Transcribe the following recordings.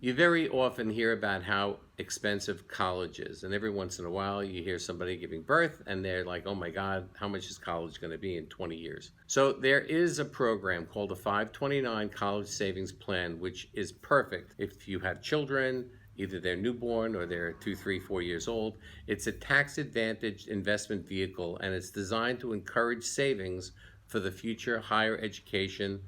You very often hear about how expensive college is, and every once in a while you hear somebody giving birth and they're like, oh my God, how much is college going to be in 20 years? So there is a program called the 529 College Savings Plan, which is perfect if you have children, either they're newborn or they're 2, 3, 4 years old. It's a tax advantaged investment vehicle and it's designed to encourage savings for the future higher education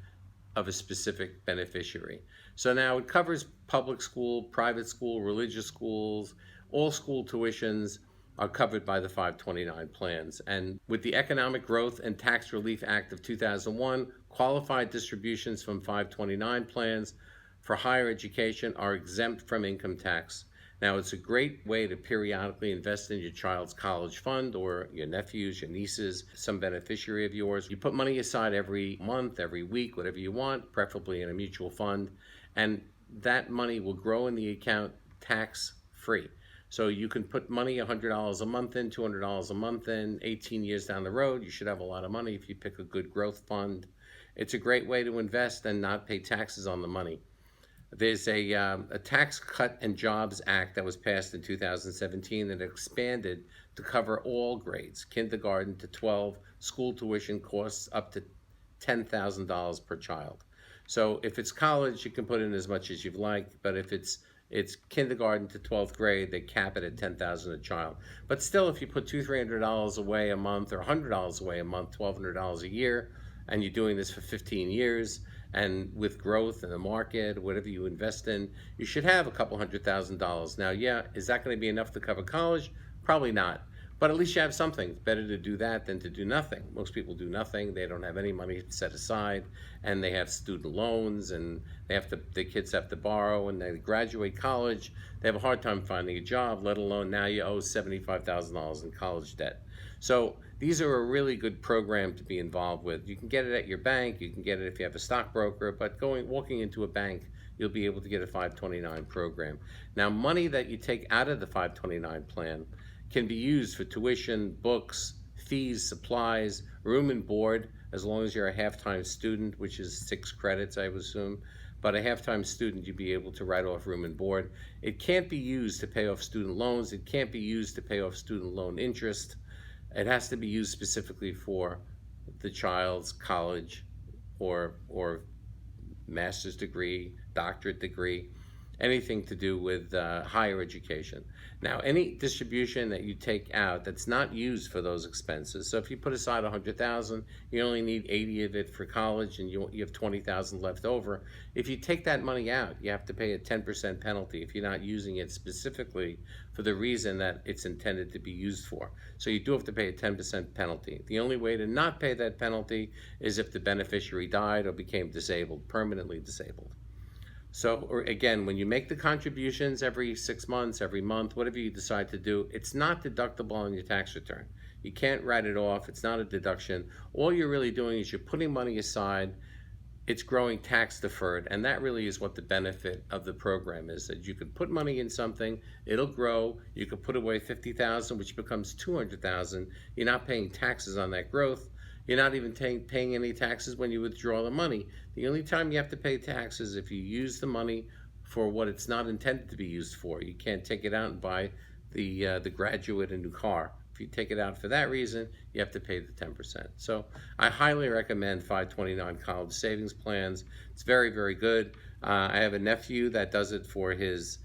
of a specific beneficiary. So now it covers public school, private school, religious schools, all school tuitions are covered by the 529 plans. And with the Economic Growth and Tax Relief Act of 2001, qualified distributions from 529 plans for higher education are exempt from income tax. Now, it's a great way to periodically invest in your child's college fund or your nephews, your nieces, some beneficiary of yours. You put money aside every month, every week, whatever you want, preferably in a mutual fund, and that money will grow in the account tax free. So you can put money, $100 a month in, $200 a month in, 18 years down the road, you should have a lot of money if you pick a good growth fund. It's a great way to invest and not pay taxes on the money. There's a Tax Cut and Jobs Act that was passed in 2017 that expanded to cover all grades, kindergarten to 12, school tuition costs up to $10,000 per child. So if it's college, you can put in as much as you'd like, but if it's kindergarten to 12th grade, they cap it at $10,000 a child. But still, if you put $200-300 away a month or $100 away a month, $1,200 a year, and you're doing this for 15 years, and with growth in the market, whatever you invest in, you should have a couple $100,000. Now, yeah, is that going to be enough to cover college? Probably not. But at least you have something. It's better to do that than to do nothing. Most people do nothing. They don't have any money set aside, and they have student loans, and the kids have to borrow, and they graduate college. They have a hard time finding a job, let alone now you owe $75,000 in college debt. So these are a really good program to be involved with. You can get it at your bank. You can get it if you have a stockbroker, but walking into a bank, you'll be able to get a 529 program. Now, money that you take out of the 529 plan can be used for tuition, books, fees, supplies, room and board, as long as you're a half-time student, which is 6 credits, I would assume. But a half-time student, you'd be able to write off room and board. It can't be used to pay off student loans. It can't be used to pay off student loan interest. It has to be used specifically for the child's college or master's degree, doctorate degree, anything to do with higher education. Now, any distribution that you take out that's not used for those expenses, so if you put aside $100,000, you only need 80 of it for college, and you have 20,000 left over. If you take that money out, you have to pay a 10% penalty if you're not using it specifically for the reason that it's intended to be used for. So you do have to pay a 10% penalty. The only way to not pay that penalty is if the beneficiary died or became disabled, permanently disabled. So, or again, when you make the contributions every 6 months, every month, whatever you decide to do, it's not deductible on your tax return. You can't write it off. It's not a deduction. All you're really doing is you're putting money aside. It's growing tax deferred, and that really is what the benefit of the program is, that you can put money in something, it'll grow. You can put away $50,000, which becomes $200,000. You're not paying taxes on that growth. You're not even paying any taxes when you withdraw the money. The only time you have to pay taxes is if you use the money for what it's not intended to be used for. You can't take it out and buy the graduate a new car. If you take it out for that reason, you have to pay the 10%. So I highly recommend 529 college savings plans. It's very, very good. I have a nephew that does it for his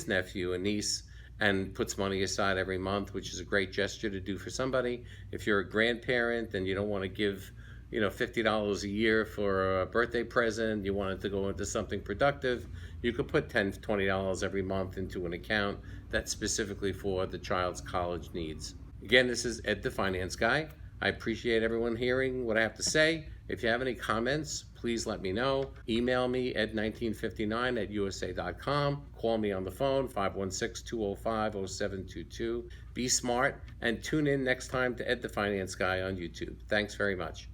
nephew and niece, and puts money aside every month, which is a great gesture to do for somebody. If you're a grandparent and you don't want to give, $50 a year for a birthday present, you want it to go into something productive, you could put $10, $20 every month into an account that's specifically for the child's college needs. Again, this is Ed the Finance Guy. I appreciate everyone hearing what I have to say. If you have any comments, please let me know. Email me ed1959@usa.com. Call me on the phone, 516-205-0722. Be smart and tune in next time to Ed the Finance Guy on YouTube. Thanks very much.